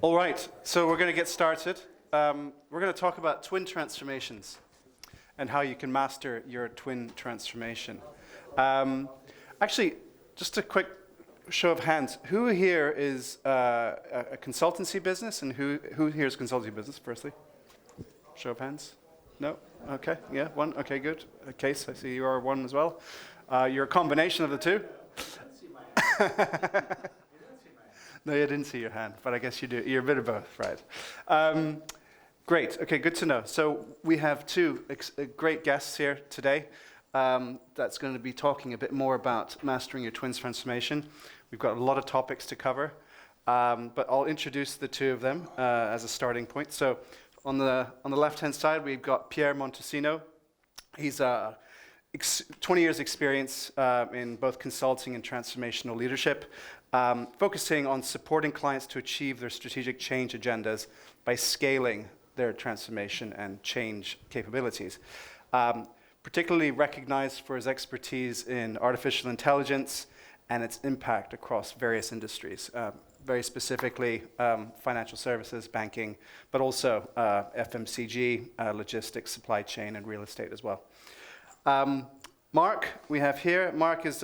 All right, so we're going to get started. We're going to talk about twin transformations and how you can master your twin transformation. Actually, just a quick show of hands. Who here is a consultancy business, and who here is consultancy business, firstly? Show of hands. No? Okay, yeah, one. Okay, good. Case, I see you are one as well. You're a combination of the two. No, you didn't see your hand, but I guess you do. You're a bit of both, right? Great. Okay, good to know. So we have two great guests here today that's going to be talking a bit more about mastering your twins transformation. We've got a lot of topics to cover, but I'll introduce the two of them as a starting point. So on the left-hand side, we've got Pierre Montersino. He's 20 years experience in both consulting and transformational leadership, focusing on supporting clients to achieve their strategic change agendas by scaling their transformation and change capabilities. Particularly recognized for his expertise in artificial intelligence and its impact across various industries, very specifically financial services, banking, but also FMCG, logistics, supply chain, and real estate as well. Mark, we have here. Mark is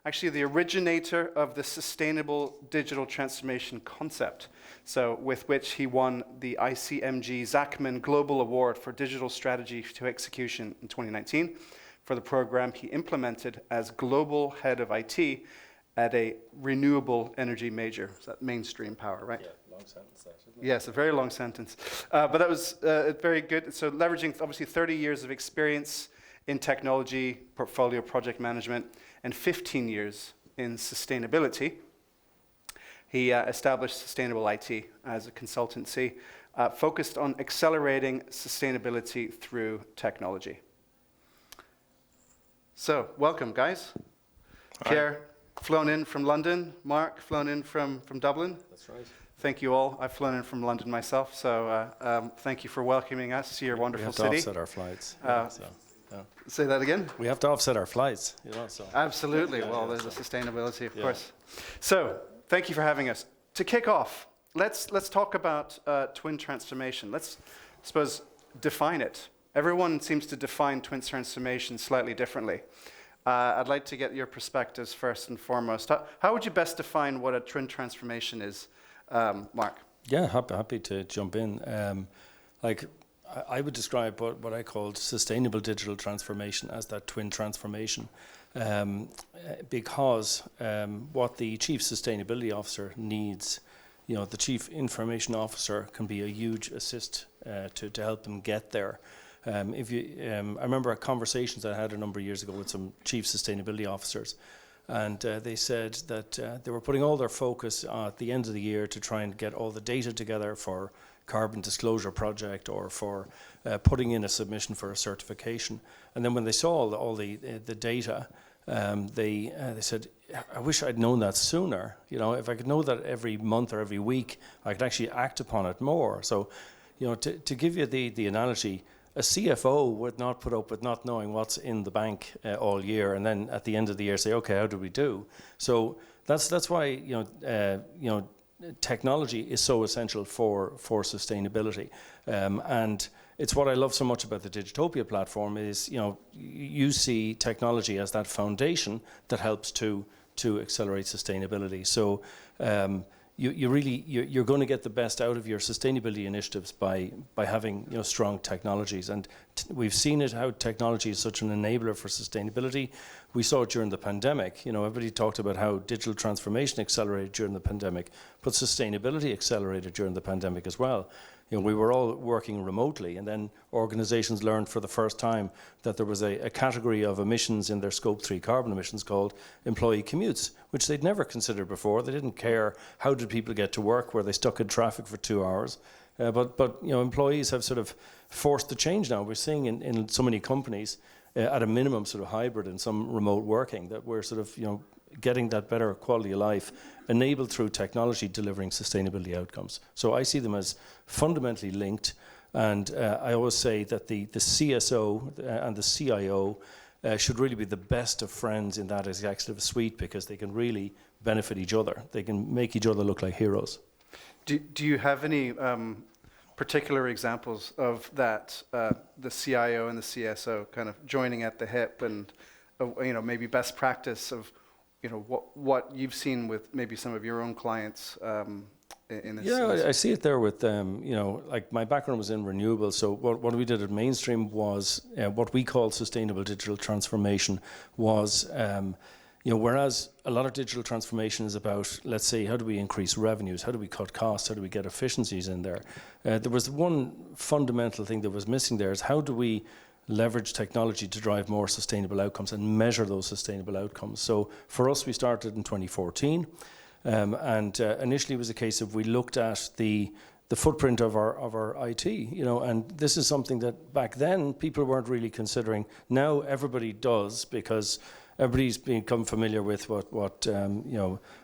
actually the originator of the sustainable digital transformation concept, so with which he won the ICMG Zachman Global Award for Digital Strategy to Execution in 2019 for the program he implemented as Global Head of IT at a renewable energy major. Is that mainstream power, right? Yeah, long sentence that, isn't it? Yes, a very long sentence. But that was very good. So leveraging obviously 30 years of experience in technology, portfolio project management, and 15 years in sustainability. He established Sustainable IT as a consultancy focused on accelerating sustainability through technology. So, welcome, guys. Hi. Pierre, flown in from London. Mark, flown in from Dublin. That's right. Thank you all. I've flown in from London myself, so thank you for welcoming us to your wonderful city. We have to offset our flights. Yeah. Say that again? We have to offset our flights, so. Absolutely. Well, there's the sustainability, of course. So, thank you for having us. To kick off, let's talk about twin transformation. Let's, I suppose, define it. Everyone seems to define twin transformation slightly differently. I'd like to get your perspectives first and foremost. How would you best define what a twin transformation is, Mark? Yeah, happy to jump in. I would describe what I called sustainable digital transformation as that twin transformation, because what the chief sustainability officer needs, the chief information officer can be a huge assist to help them get there. I remember conversations I had a number of years ago with some chief sustainability officers, and they said that they were putting all their focus at the end of the year to try and get all the data together for carbon disclosure project or for putting in a submission for a certification. And then when they saw all the data, they said, I wish I'd known that sooner. If I could know that every month or every week, I could actually act upon it more. So, to give you the analogy, a CFO would not put up with not knowing what's in the bank all year, and then at the end of the year say, okay, how did we do? So that's why technology is so essential for sustainability, and it's what I love so much about the Digitopia platform is you see technology as that foundation that helps to accelerate sustainability. So you're going to get the best out of your sustainability initiatives by having strong technologies, and we've seen it how technology is such an enabler for sustainability. We saw it during the pandemic. Everybody talked about how digital transformation accelerated during the pandemic, but sustainability accelerated during the pandemic as well. We were all working remotely, and then organizations learned for the first time that there was a category of emissions in their Scope 3 carbon emissions called employee commutes, which they'd never considered before. They didn't care how did people get to work, were they stuck in traffic for 2 hours. But employees have sort of forced the change now. We're seeing in so many companies, at a minimum sort of hybrid and some remote working, that we're sort of getting that better quality of life enabled through technology delivering sustainability outcomes. So I see them as fundamentally linked, and I always say that the CSO and the CIO should really be the best of friends in that executive suite, because they can really benefit each other. They can make each other look like heroes. Do you have any particular examples of that, the CIO and the CSO kind of joining at the hip, and maybe best practice of what you've seen with maybe some of your own clients in this? Yeah, I see it there with like my background was in renewables. So what we did at Mainstream was what we call sustainable digital transformation. Was whereas a lot of digital transformation is about, let's say, how do we increase revenues, how do we cut costs, how do we get efficiencies in there? There was one fundamental thing that was missing there, is how do we leverage technology to drive more sustainable outcomes and measure those sustainable outcomes. So for us, we started in 2014, and initially it was a case of we looked at the footprint of our IT, and this is something that back then people weren't really considering. Now everybody does, because everybody's become familiar with what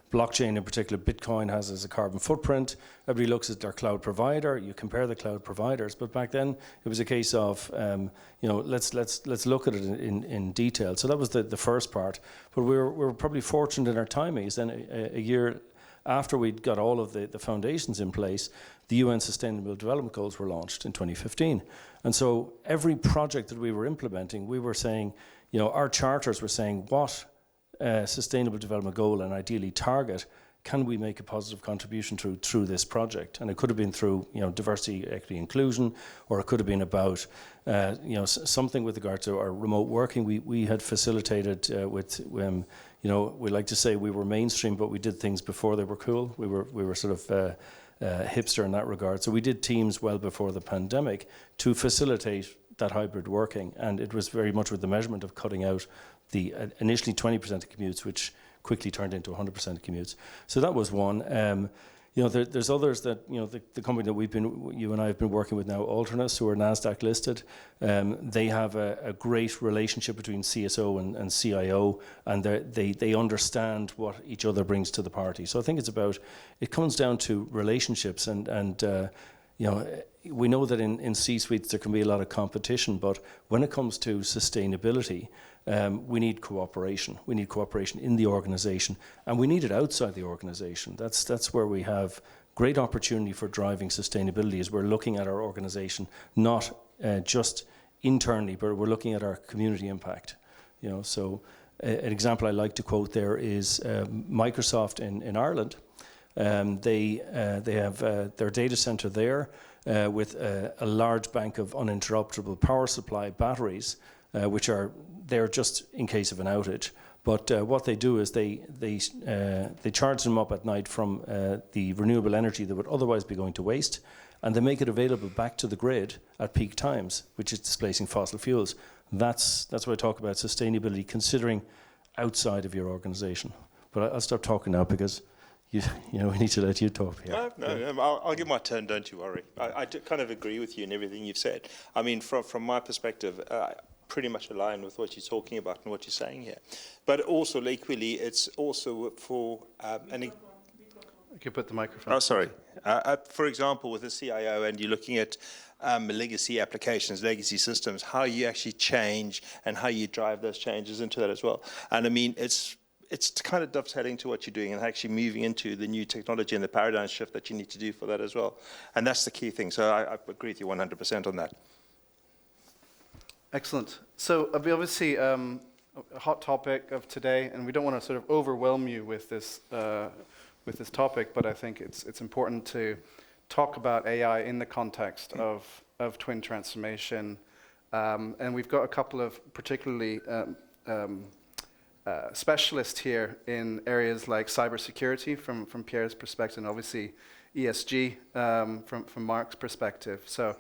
blockchain, in particular Bitcoin, has as a carbon footprint. Everybody looks at their cloud provider. You compare the cloud providers, but back then it was a case of let's look at it in detail. So that was the first part. But we were probably fortunate in our timings. Then a year after we'd got all of the foundations in place, the UN Sustainable Development Goals were launched in 2015. And so every project that we were implementing, we were saying, our charters were saying, what sustainable development goal and ideally target can we make a positive contribution through this project? And it could have been through diversity, equity, inclusion, or it could have been about something with regard to our remote working. We had facilitated with we like to say we were mainstream, but we did things before they were cool. We were sort of hipster in that regard. So we did teams well before the pandemic to facilitate that hybrid working, and it was very much with the measurement of cutting out the initially 20% of commutes, which quickly turned into 100% of commutes. So that was one. There's others that the company that you and I have been working with now, Alternus, who are NASDAQ listed. They have a great relationship between CSO and CIO, and they understand what each other brings to the party. So I think it comes down to relationships, and we know that in C-suites there can be a lot of competition, but when it comes to sustainability, we need cooperation. We need cooperation in the organization, and we need it outside the organization. That's where we have great opportunity for driving sustainability, is we're looking at our organization not just internally, but we're looking at our community impact. So an example I like to quote there is Microsoft in Ireland. They have their data center there with a large bank of uninterruptible power supply batteries, which are there just in case of an outage. But what they do is they charge them up at night from the renewable energy that would otherwise be going to waste, and they make it available back to the grid at peak times, which is displacing fossil fuels. That's what I talk about sustainability, considering outside of your organization. But I'll stop talking now, because we need to let you talk here. No, I'll give my turn, don't you worry. I kind of agree with you in everything you've said. I mean, from my perspective, pretty much aligned with what you're talking about and what you're saying here. But also, equally, it's also for You can put the microphone. Oh, sorry. For example, with the CIO, and you're looking at legacy applications, legacy systems, how you actually change and how you drive those changes into that as well. And I mean, it's kind of dovetailing to what you're doing and actually moving into the new technology and the paradigm shift that you need to do for that as well. And that's the key thing. So I agree with you 100% on that. Excellent. So obviously a hot topic of today, and we don't want to sort of overwhelm you with this topic, but I think it's important to talk about AI in the context of twin transformation. And we've got a couple of particularly specialists here in areas like cybersecurity from Pierre's perspective, and obviously ESG from Mark's perspective. So,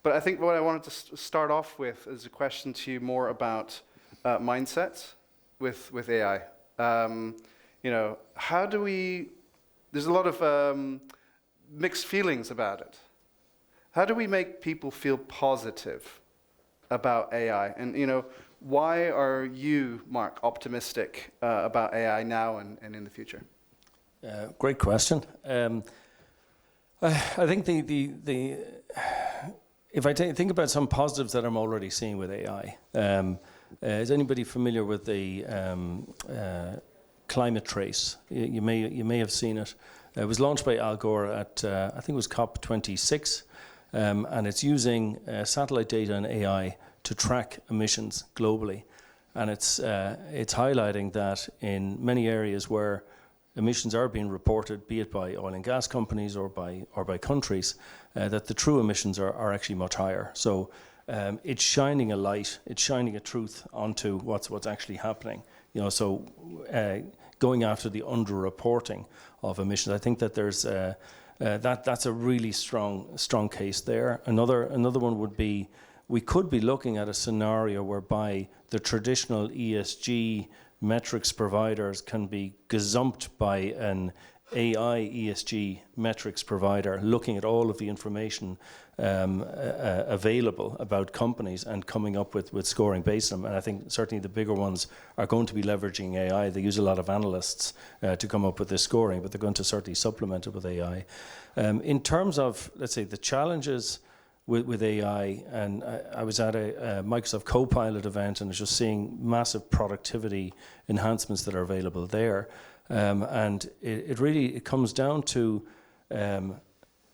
but I think what I wanted to start off with is a question to you more about mindsets with AI. How do we? There's a lot of mixed feelings about it. How do we make people feel positive about AI? And why are you, Mark, optimistic about AI now and in the future? Great question. I think if I think about some positives that I'm already seeing with AI, is anybody familiar with the climate trace? You may have seen it. It was launched by Al Gore at I think it was COP26, and it's using satellite data and AI to track emissions globally, and it's highlighting that in many areas where emissions are being reported, be it by oil and gas companies or by countries, that the true emissions are actually much higher. So it's shining a light, it's shining a truth onto what's actually happening. So going after the underreporting of emissions, I think that there's that's a really strong case there. Another one would be, we could be looking at a scenario whereby the traditional ESG metrics providers can be gazumped by an AI ESG metrics provider looking at all of the information available about companies and coming up with scoring based on them. And I think certainly the bigger ones are going to be leveraging AI. They use a lot of analysts to come up with this scoring, but they're going to certainly supplement it with AI. In terms of, let's say, the challenges with AI, and I was at a Microsoft Copilot event and I was just seeing massive productivity enhancements that are available there. And it really comes down to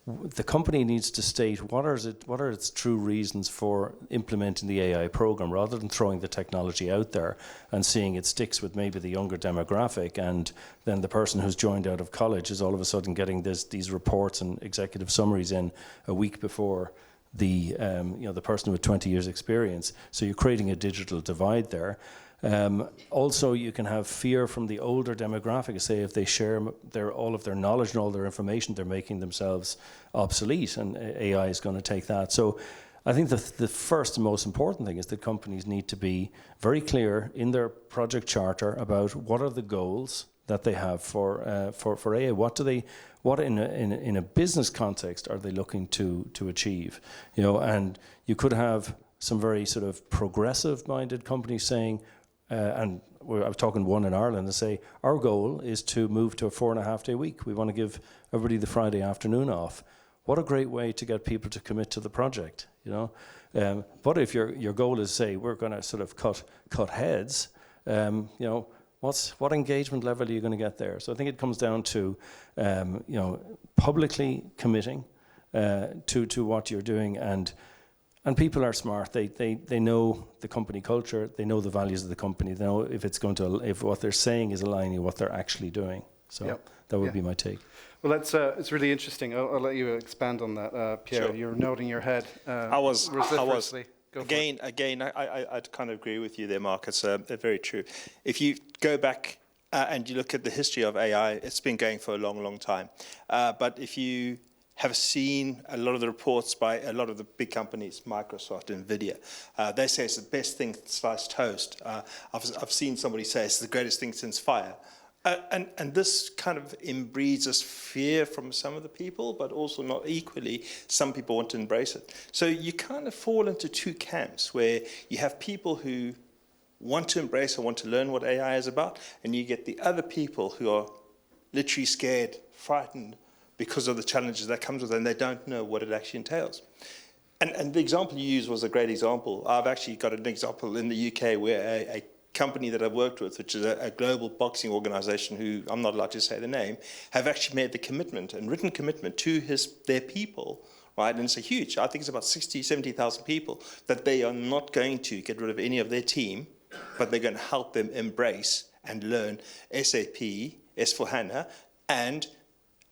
the company needs to state what are its true reasons for implementing the AI program, rather than throwing the technology out there and seeing it sticks with maybe the younger demographic, and then the person who's joined out of college is all of a sudden getting these reports and executive summaries in a week before the person with 20 years experience. So you're creating a digital divide there. Also, you can have fear from the older demographic. Say if they share all of their knowledge and all their information, they're making themselves obsolete, and AI is going to take that. So I think the first and most important thing is that companies need to be very clear in their project charter about what are the goals that they have for AI. What in a business context are they looking to achieve? And you could have some very sort of progressive-minded companies saying, and I was talking one in Ireland, and say, our goal is to move to a 4.5-day week. We want to give everybody the Friday afternoon off. What a great way to get people to commit to the project, But if your goal is, say, we're going to sort of cut heads, what engagement level are you going to get there? So I think it comes down to, publicly committing to what you're doing, and people are smart. They know the company culture. They know the values of the company. They know if what they're saying is aligning with what they're actually doing. So that would be my take. Well, it's really interesting. I'll let you expand on that, Pierre. Sure. You're nodding your head. I was. Again, I'd kind of agree with you there, Mark. It's very true. If you go back and you look at the history of AI, it's been going for a long, long time. But if you have seen a lot of the reports by a lot of the big companies, Microsoft, NVIDIA, they say it's the best thing since sliced toast. I've seen somebody say it's the greatest thing since fire. And this kind of inbreeds this fear from some of the people, but also not equally, some people want to embrace it. So you kind of fall into two camps, where you have people who want to embrace or want to learn what AI is about, and you get the other people who are literally scared, frightened, because of the challenges that comes with it, and they don't know what it actually entails. And the example you used was a great example. I've actually got an example in the UK where a company that I've worked with, which is a global boxing organization, who I'm not allowed to say the name, have actually made the commitment and written commitment to their people, right? And it's a huge, I think it's about 60, 70,000 people, that they are not going to get rid of any of their team, but they're going to help them embrace and learn SAP, S4HANA, and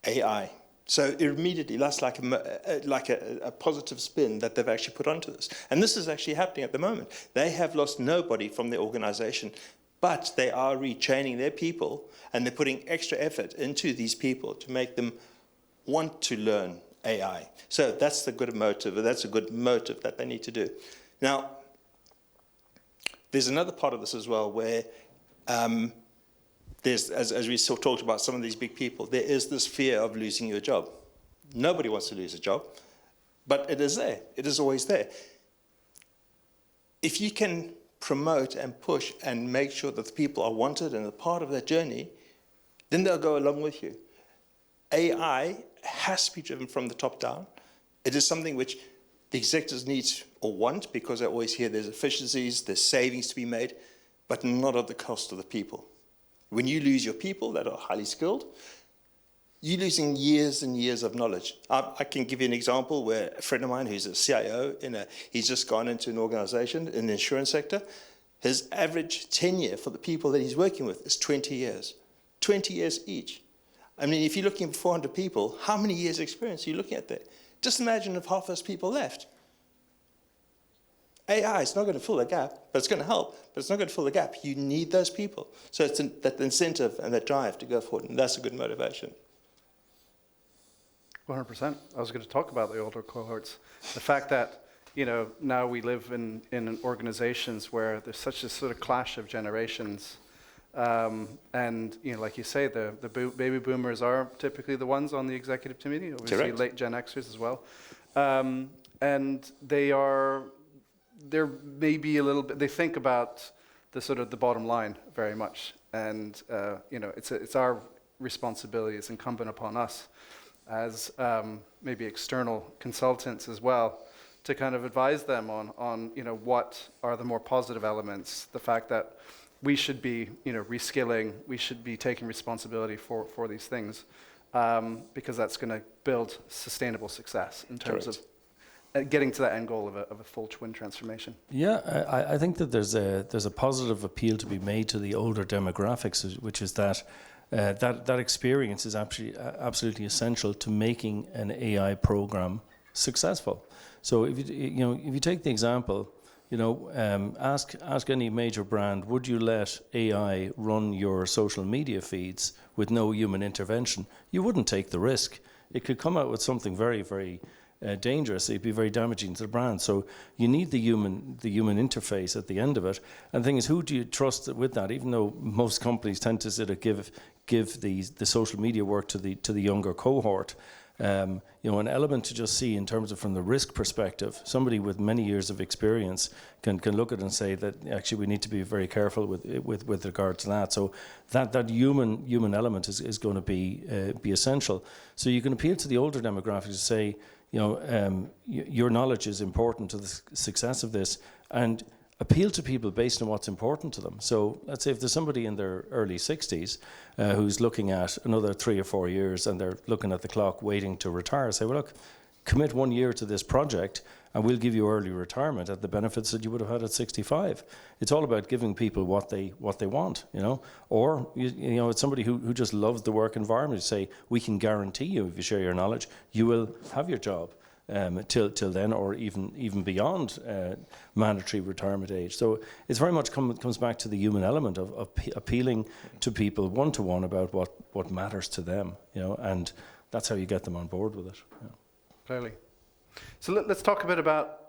AI. So immediately, that's like a positive spin that they've actually put onto this. And this is actually happening at the moment. They have lost nobody from their organization, but they are retraining their people, and they're putting extra effort into these people to make them want to learn AI. So that's the good motive, that's a good motive that they need to do. Now, there's another part of this as well, where there's, as we still talked about some of these big people, there is this fear of losing your job. Nobody wants to lose a job, but it is there. It is always there. If you can promote and push and make sure that the people are wanted and a part of that journey, then they'll go along with you. AI has to be driven from the top down. It is something which the executives need or want, because I always hear there's efficiencies, there's savings to be made, but not at the cost of the people. When you lose your people that are highly skilled, you're losing years and years of knowledge. I can give you an example where a friend of mine who's a CIO, he's just gone into an organization in the insurance sector. His average tenure for the people that he's working with is 20 years. 20 years each. I mean, if you're looking at 400 people, how many years experience are you looking at there? Just imagine if half those people left. AI is not going to fill the gap, but it's going to help, but it's not going to fill the gap. You need those people. So it's that incentive and that drive to go forward, and that's a good motivation. 100%. I was going to talk about the older cohorts. The fact that, now we live in organizations where there's such a sort of clash of generations. And, like you say, the baby boomers are typically the ones on the executive committee, obviously Correct. late Gen Xers as well. And they're maybe a little bit, they think about the sort of the bottom line very much. And, it's our responsibility, it's incumbent upon us as maybe external consultants as well, to kind of advise them on what are the more positive elements, the fact that we should be reskilling, we should be taking responsibility for these things, because that's going to build sustainable success in terms Correct. of getting to that end goal of a full twin transformation. Yeah, I think that there's a positive appeal to be made to the older demographics, which is that that experience is absolutely essential to making an AI program successful. So if you take the example, ask any major brand, would you let AI run your social media feeds with no human intervention? You wouldn't take the risk. It could come out with something very, very dangerous. It'd be very damaging to the brand. So you need the human interface at the end of it. And the thing is, who do you trust with that? Even though most companies tend to sort of give the social media work to the younger cohort. An element to just see in terms of from the risk perspective, somebody with many years of experience can look at it and say that actually we need to be very careful with regard to that. So that human element is going to be essential. So you can appeal to the older demographics to say, your knowledge is important to the success of this, and appeal to people based on what's important to them. So let's say if there's somebody in their early 60s who's looking at another 3 or 4 years and they're looking at the clock waiting to retire, say, well, look, commit 1 year to this project and we'll give you early retirement at the benefits that you would have had at 65. It's all about giving people what they want, Or, it's somebody who just loves the work environment. You say, we can guarantee you, if you share your knowledge, you will have your job. Till then, or even beyond mandatory retirement age. So it's very much comes back to the human element of appealing to people one-to-one about what matters to them, and that's how you get them on board with it. Clearly. So let's talk a bit about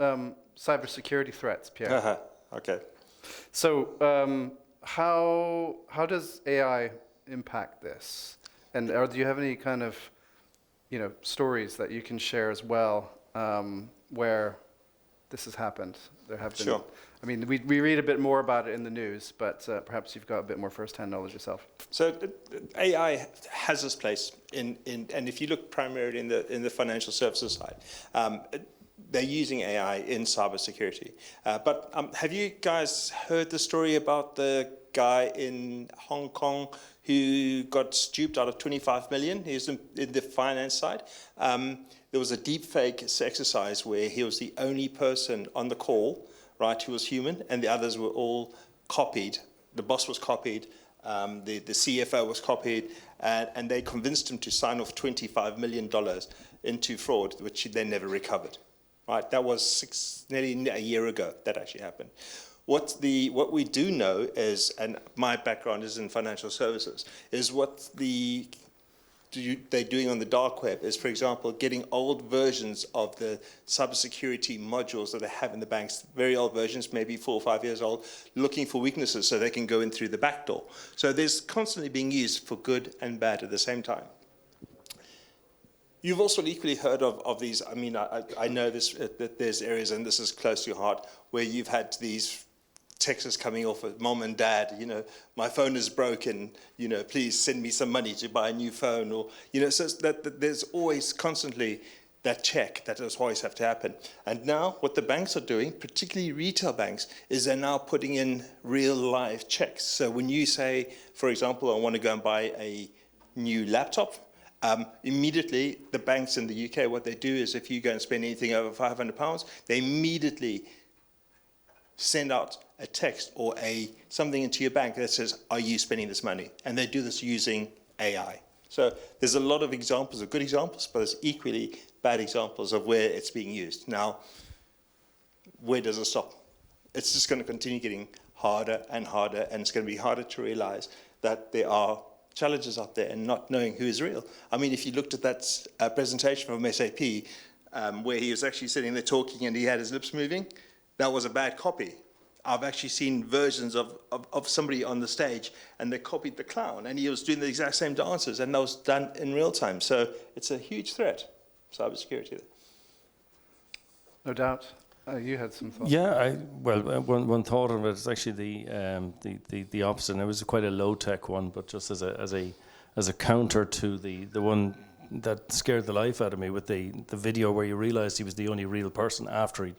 cybersecurity threats, Pierre. Okay. So how does AI impact this? And do you have any kind of stories that you can share as well, where this has happened? There have been. Sure. I mean, we read a bit more about it in the news, but perhaps you've got a bit more first-hand knowledge yourself. So AI has its place and if you look primarily in the financial services side, they're using AI in cybersecurity. But have you guys heard the story about the guy in Hong Kong who got duped out of 25 million? He was in the finance side. There was a deep fake exercise where he was the only person on the call, right, who was human, and the others were all copied. The boss was copied, the CFO was copied, and they convinced him to sign off $25 million into fraud, which they never recovered. Right, that was nearly a year ago that actually happened. What we do know is, and my background is in financial services, is what they're doing on the dark web is, for example, getting old versions of the cybersecurity modules that they have in the banks, very old versions, maybe 4 or 5 years old, looking for weaknesses so they can go in through the back door. So there's constantly being used for good and bad at the same time. You've also equally heard of these. I mean, I know that there's areas, and this is close to your heart, where you've had these texts coming off of mom and dad, my phone is broken, please send me some money to buy a new phone, or, so that there's always constantly that check that does always have to happen. And now what the banks are doing, particularly retail banks, is they're now putting in real live checks. So when you say, for example, I want to go and buy a new laptop, immediately the banks in the UK, what they do is if you go and spend anything over £500, they immediately send out a text or something into your bank that says, are you spending this money? And they do this using AI. So there's a lot of examples, of good examples, but there's equally bad examples of where it's being used. Now, where does it stop? It's just going to continue getting harder and harder, and it's going to be harder to realize that there are challenges out there and not knowing who is real. I mean, if you looked at that presentation from SAP, where he was actually sitting there talking and he had his lips moving, that was a bad copy. I've actually seen versions of somebody on the stage and they copied the clown and he was doing the exact same dances and that was done in real time. So it's a huge threat, cybersecurity. No doubt. You had some thoughts. Yeah, one thought of it is actually the opposite. And it was quite a low tech one, but just as a counter to the one that scared the life out of me with the video where you realised he was the only real person after he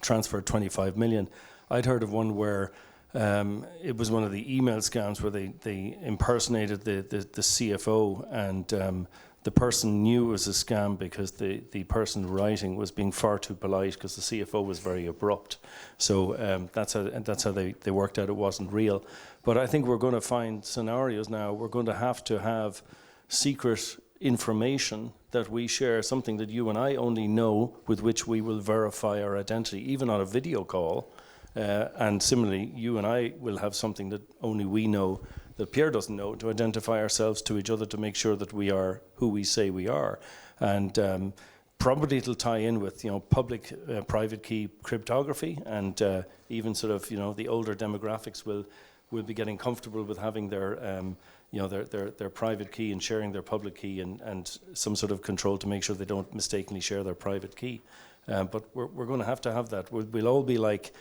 transferred 25 million. I'd heard of one where it was one of the email scams where they impersonated the CFO, and the person knew it was a scam because the person writing was being far too polite because the CFO was very abrupt. So that's how they worked out it wasn't real. But I think we're going to find scenarios now. We're going to have secret information that we share, something that you and I only know, with which we will verify our identity, even on a video call. And similarly, you and I will have something that only we know, that Pierre doesn't know, to identify ourselves to each other, to make sure that we are who we say we are. And probably it'll tie in with, public private key cryptography, and even sort of, the older demographics will be getting comfortable with having their their private key and sharing their public key, and some sort of control to make sure they don't mistakenly share their private key. But we're going to have that. We'll all be like,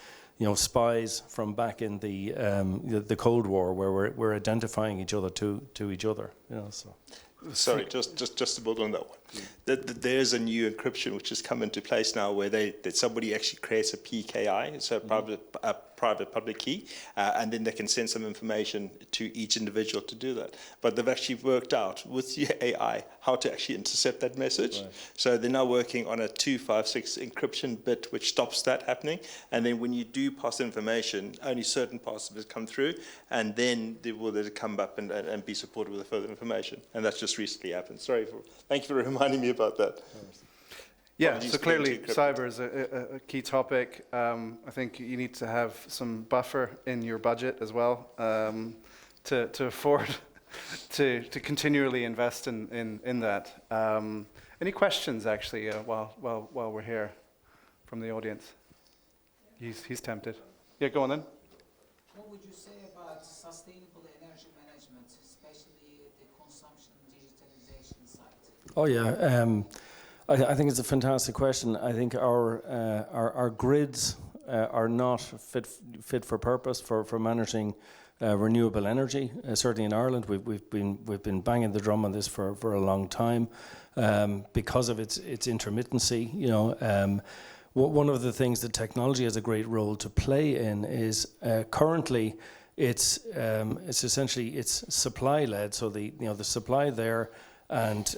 spies from back in the Cold War, where we're identifying each other to each other. So. Sorry, just to build on that one. There's a new encryption which has come into place now, where that somebody actually creates a PKI, so a private public key, and then they can send some information to each individual to do that. But they've actually worked out with the AI how to actually intercept that message. Right. So they're now working on a 256 encryption bit which stops that happening. And then when you do pass information, only certain parts of it come through, and then they will come up and be supported with further information. And that's just recently happened. Thank you for reminding me about that. Yeah, Apologies so clearly cyber is a key topic. I think you need to have some buffer in your budget as well, to afford to continually invest in that. Any questions, actually, while we're here from the audience? He's tempted. Yeah, go on then. What would you say about sustainable energy management, especially the consumption digitalization side? Oh yeah. I think it's a fantastic question. I think our grids are not fit for purpose for managing renewable energy. Certainly in Ireland, we've been banging the drum on this for a long time because of its intermittency. One of the things that technology has a great role to play in is currently it's essentially supply led. So the supply there, and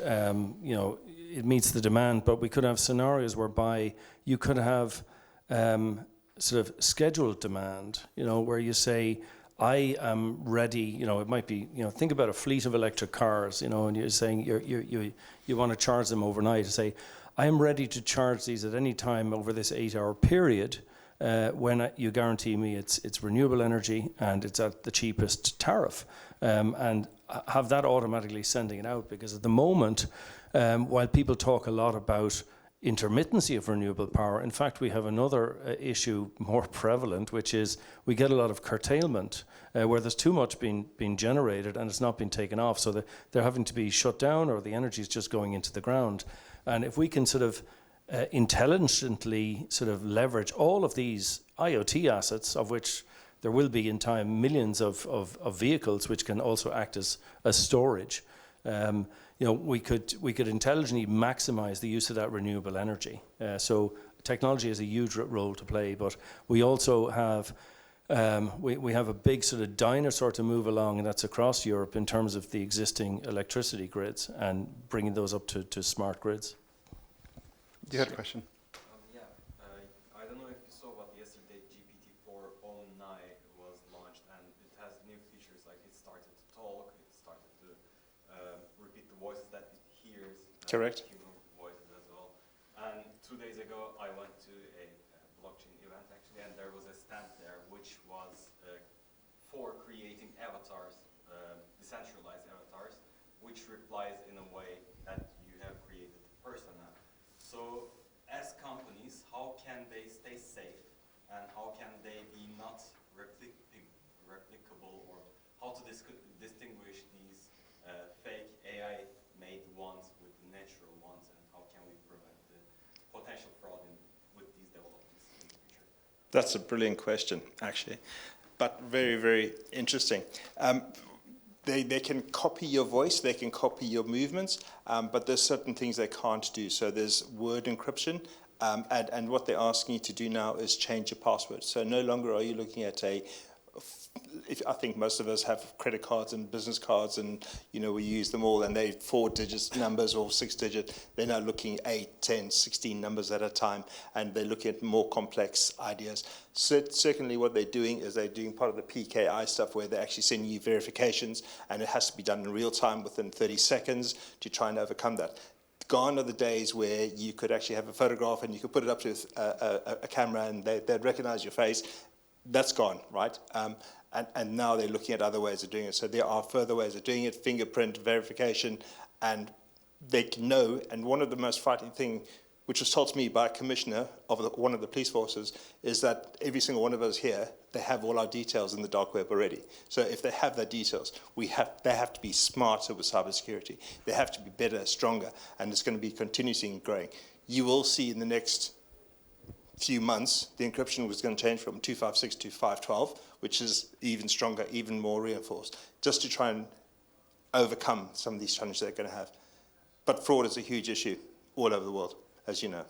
it meets the demand, but we could have scenarios whereby you could have sort of scheduled demand, where you say, I am ready, it might be, think about a fleet of electric cars, and you're saying you want to charge them overnight. You say, I am ready to charge these at any time over this 8-hour period when you guarantee me it's renewable energy and it's at the cheapest tariff, and have that automatically sending it out. Because at the moment, while people talk a lot about intermittency of renewable power, in fact, we have another issue more prevalent, which is we get a lot of curtailment where there's too much being generated and it's not being taken off. So they're having to be shut down, or the energy is just going into the ground. And if we can sort of intelligently sort of leverage all of these IoT assets, of which there will be in time millions of vehicles which can also act as storage, we could intelligently maximize the use of that renewable energy. So technology has a huge role to play, but we also have we have a big sort of dinosaur to move along, and that's across Europe in terms of the existing electricity grids and bringing those up to smart grids. You had a question? I don't know if you saw, but yesterday GPT-4 was launched, and it has new features like it started to talk, it started to repeat the voices that it hears. Correct. Human voices as well. And 2 days ago, I went to a blockchain event actually, and there was a stand there which was for creating avatars, decentralized avatars, which replies in a way that you have created a persona. So, as companies, how can they stay safe, and how can they be not replicable, or how to distinguish these fake AI-made ones with the natural ones, and how can we prevent the potential fraud with these developments in the future? That's a brilliant question, actually, but very, very interesting. They can copy your voice, they can copy your movements, but there's certain things they can't do. So there's word encryption, and what they're asking you to do now is change your password. So no longer are you looking at I think most of us have credit cards and business cards, and we use them all, and they're 4-digit numbers or 6-digit. They're now looking 8, 10, 16 numbers at a time, and they're looking at more complex ideas. So certainly what they're doing is they're doing part of the PKI stuff where they're actually sending you verifications, and it has to be done in real time within 30 seconds to try and overcome that. Gone are the days where you could actually have a photograph and you could put it up to a camera and they'd recognize your face. That's gone, right? And now they're looking at other ways of doing it. So there are further ways of doing it, fingerprint verification, and they can know. And one of the most frightening things, which was told to me by a commissioner of one of the police forces, is that every single one of us here, they have all our details in the dark web already. So if they have their details, they have to be smarter with cybersecurity. They have to be better, stronger, and it's going to be continuously growing. You will see in the next few months, the encryption was going to change from 256 to 512, which is even stronger, even more reinforced, just to try and overcome some of these challenges they're going to have. But fraud is a huge issue all over the world, as you know.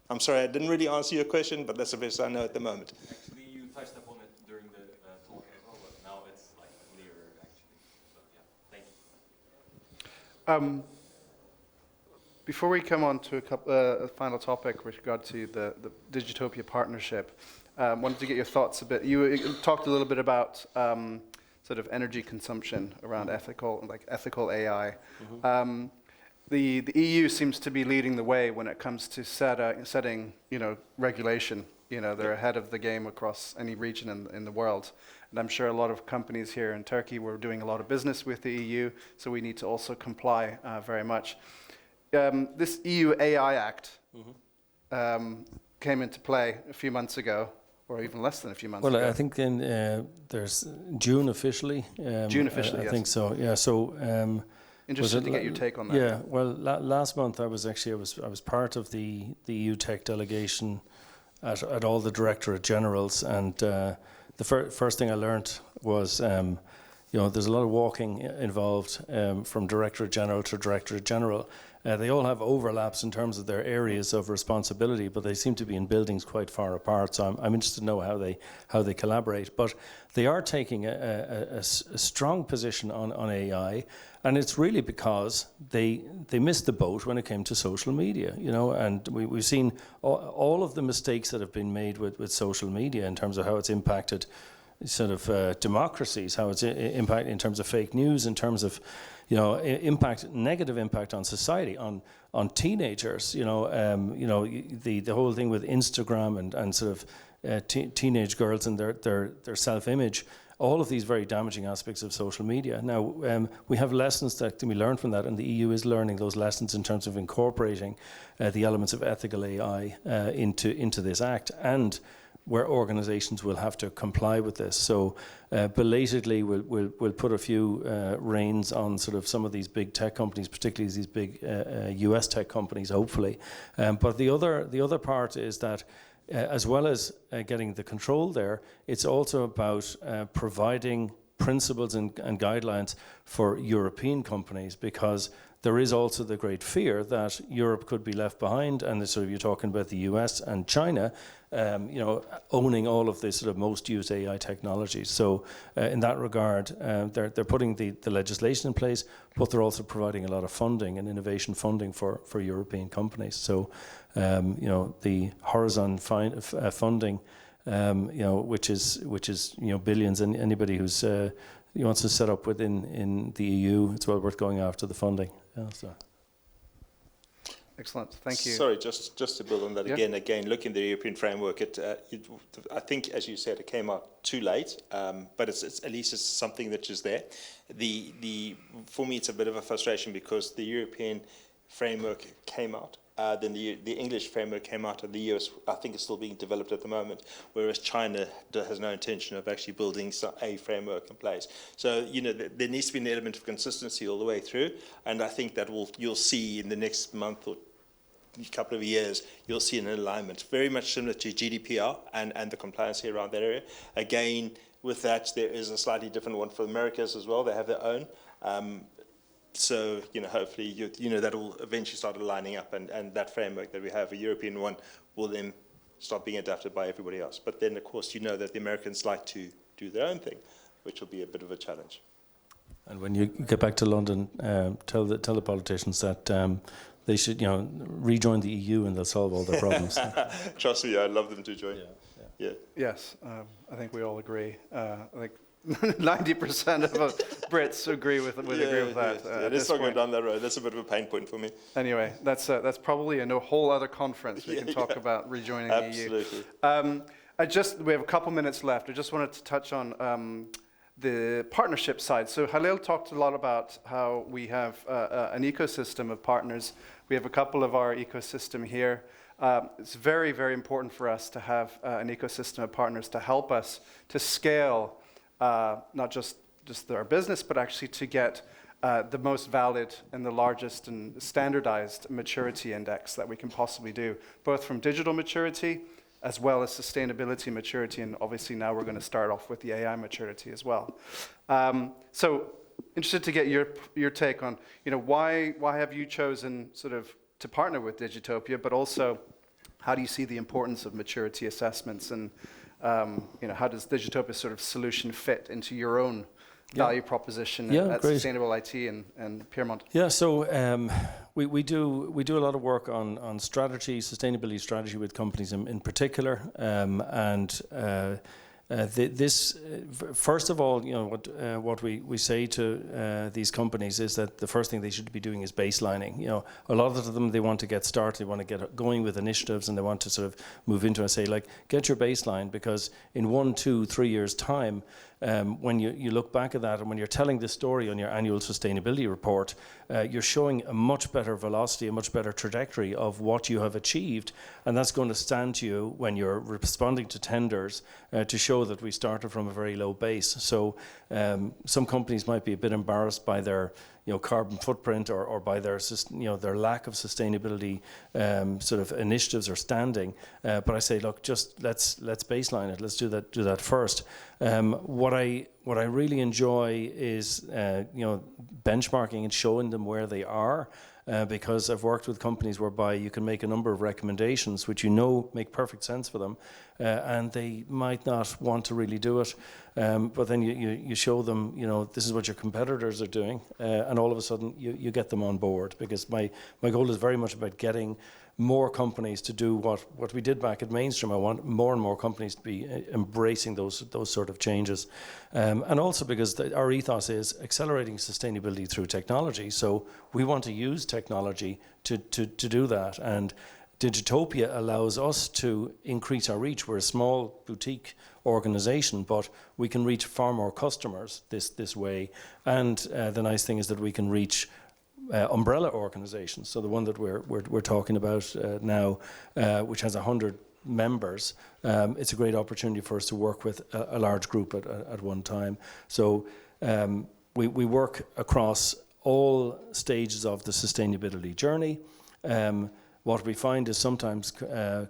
I'm sorry, I didn't really answer your question, but that's the best I know at the moment. Actually, you touched upon it during the talk as well, but now it's like clearer, actually. So, yeah, thank you. Before we come on to a final topic with regard to the Digitopia partnership, wanted to get your thoughts a bit. You talked a little bit about sort of energy consumption around ethical AI. Mm-hmm. The EU seems to be leading the way when it comes to setting regulation. They're ahead of the game across any region in the world. And I'm sure a lot of companies here in Turkey were doing a lot of business with the EU, so we need to also comply very much. This EU AI Act came into play a few months ago, or even less than a few months ago. Well, I think there's June officially. June officially, yes. I think so. Yeah. So interested to get your take on that. Yeah. Well, last month I was part of the EU Tech delegation at all the Directorate Generals, and the first thing I learned was there's a lot of walking involved from Directorate General to Directorate General. They all have overlaps in terms of their areas of responsibility, but they seem to be in buildings quite far apart. So I'm interested to know how they collaborate. But they are taking a strong position on AI, and it's really because they missed the boat when it came to social media. And we've seen all of the mistakes that have been made with social media in terms of how it's impacted sort of democracies, how it's impacted in terms of fake news, in terms of negative impact on society, on teenagers. The whole thing with Instagram and sort of teenage girls and their self-image. All of these very damaging aspects of social media. Now, we have lessons that can be learned from that, and the EU is learning those lessons in terms of incorporating the elements of ethical AI into this act, and where organizations will have to comply with this. So belatedly, we'll put a few reins on sort of some of these big tech companies, particularly these big US tech companies, hopefully. But the other part is that as well as getting the control there, it's also about providing principles and guidelines for European companies, because there is also the great fear that Europe could be left behind, and sort of you're talking about the US and China, owning all of the sort of most used AI technologies. So in that regard, they're putting the legislation in place, but they're also providing a lot of funding and innovation funding for European companies. So the Horizon funding, which is billions, and anybody who's wants to set up in the EU, it's well worth going after the funding. Yeah, so. Excellent, thank you. Sorry, just to build on that Yeah. again, looking at the European framework, I think, as you said, it came out too late, but it's at least it's something that is there. For me, it's a bit of a frustration because the European framework came out, then the English framework came out, and the US, I think, is still being developed at the moment, whereas China has no intention of actually building a framework in place. So, there needs to be an element of consistency all the way through, and I think that you'll see in the next month or couple of years, you'll see an alignment, very much similar to GDPR and the compliance here around that area. Again, with that, there is a slightly different one for Americas as well. They have their own. So, hopefully, that will eventually start aligning up, and that framework that we have, a European one, will then start being adapted by everybody else. But then, of course, that the Americans like to do their own thing, which will be a bit of a challenge. And when you get back to London, tell the politicians that they should, rejoin the EU, and they'll solve all their problems. Trust me, I'd love them to join. Yeah. Yes, I think we all agree. I think 90% of Brits agree with that. Let's not go down that road. That's a bit of a pain point for me. Anyway, that's probably a whole other conference we can talk about rejoining the EU. Absolutely. We have a couple minutes left. I just wanted to touch on the partnership side. So Halil talked a lot about how we have an ecosystem of partners. We have a couple of our ecosystem here. It's very, very important for us to have an ecosystem of partners to help us to scale not just our business, but actually to get the most valid and the largest and standardized maturity index that we can possibly do, both from digital maturity as well as sustainability maturity, and obviously now we're going to start off with the AI maturity as well. So interested to get your take on, why have you chosen sort of to partner with Digitopia, but also how do you see the importance of maturity assessments, and how does Digitopia's sort of solution fit into your own value proposition at great. Sustainable IT and Pierre Montersino? Yeah, so we do a lot of work on strategy, sustainability strategy with companies in particular, this first of all, what we say to these companies is that the first thing they should be doing is baselining. A lot of them, they want to get started, they want to get going with initiatives, and they want to sort of move into and say, get your baseline, because in 1, 2, 3 years' time, when you look back at that, and when you're telling this story on your annual sustainability report, you're showing a much better velocity, a much better trajectory of what you have achieved, and that's going to stand to you when you're responding to tenders to show that we started from a very low base. So some companies might be a bit embarrassed by their carbon footprint or by their their lack of sustainability sort of initiatives or standing. But I say, look, just let's baseline it. Let's do that first. What I really enjoy is benchmarking and showing them where they are. Because I've worked with companies whereby you can make a number of recommendations which make perfect sense for them, and they might not want to really do it, but then you show them, this is what your competitors are doing, and all of a sudden you get them on board, because my goal is very much about getting more companies to do what we did back at Mainstream. I want more and more companies to be embracing those sort of changes. And also because our ethos is accelerating sustainability through technology. So we want to use technology to do that. And Digitopia allows us to increase our reach. We're a small boutique organization, but we can reach far more customers this way. And the nice thing is that we can reach umbrella organizations. So the one that we're talking about now, which has 100 members, it's a great opportunity for us to work with a large group at one time. So we work across all stages of the sustainability journey. What we find is sometimes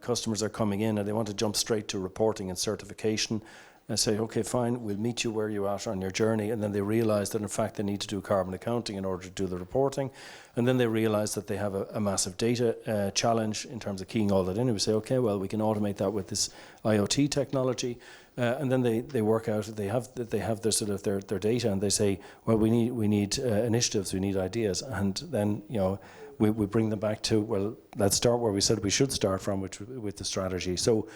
customers are coming in and they want to jump straight to reporting and certification. and say, okay, fine, we'll meet you where you're at on your journey. And then they realize that in fact they need to do carbon accounting in order to do the reporting. And then they realize that they have a massive data challenge in terms of keying all that in. And we say, okay, well, we can automate that with this IoT technology. And then they work out, they have their sort of their data, and they say, well, we need initiatives, we need ideas. And then, you know, we bring them back to, well, let's start where we said we should start from, which with the strategy. So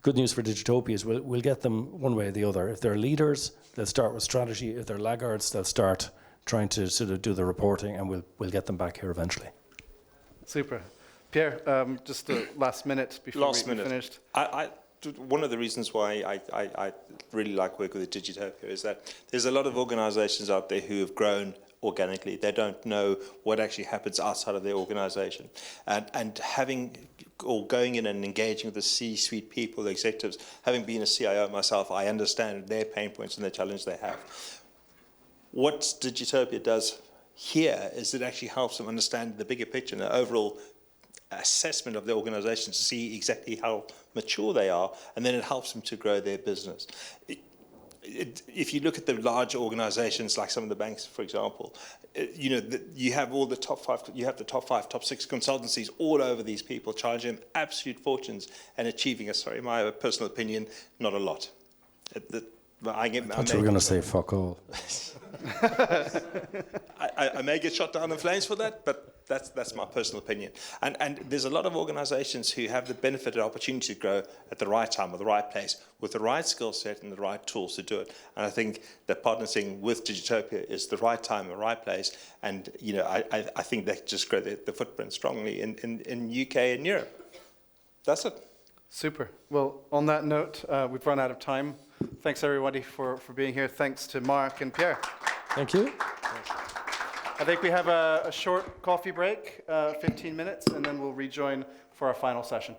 good news for Digitopia is we'll get them one way or the other. If they're leaders, they'll start with strategy. If they're laggards, they'll start trying to sort of do the reporting, and we'll get them back here eventually. Super. Pierre, just the last minute before we finished. One of the reasons why I really like working with Digitopia is that there's a lot of organizations out there who have grown organically. They don't know what actually happens outside of their organization. And having or going in and engaging with the C-suite people, the executives, having been a CIO myself, I understand their pain points and the challenge they have. What Digitopia does here is it actually helps them understand the bigger picture and the overall assessment of the organization to see exactly how mature they are, and then it helps them to grow their business. If you look at the large organizations like some of the banks, for example, you have all the top five, top 6 consultancies all over these people, charging them absolute fortunes and achieving, my personal opinion, not a lot. I thought you were going to say fuck all. I may get shot down in flames for that, but that's my personal opinion. And there's a lot of organizations who have the benefit and opportunity to grow at the right time or the right place with the right skill set and the right tools to do it. And I think that partnering with Digitopia is the right time and the right place. And I think they just grow the footprint strongly in UK and Europe. That's it. Super. Well, on that note, we've run out of time. Thanks everybody for being here. Thanks to Mark and Pierre. Thank you. I think we have a short coffee break, 15 minutes, and then we'll rejoin for our final session.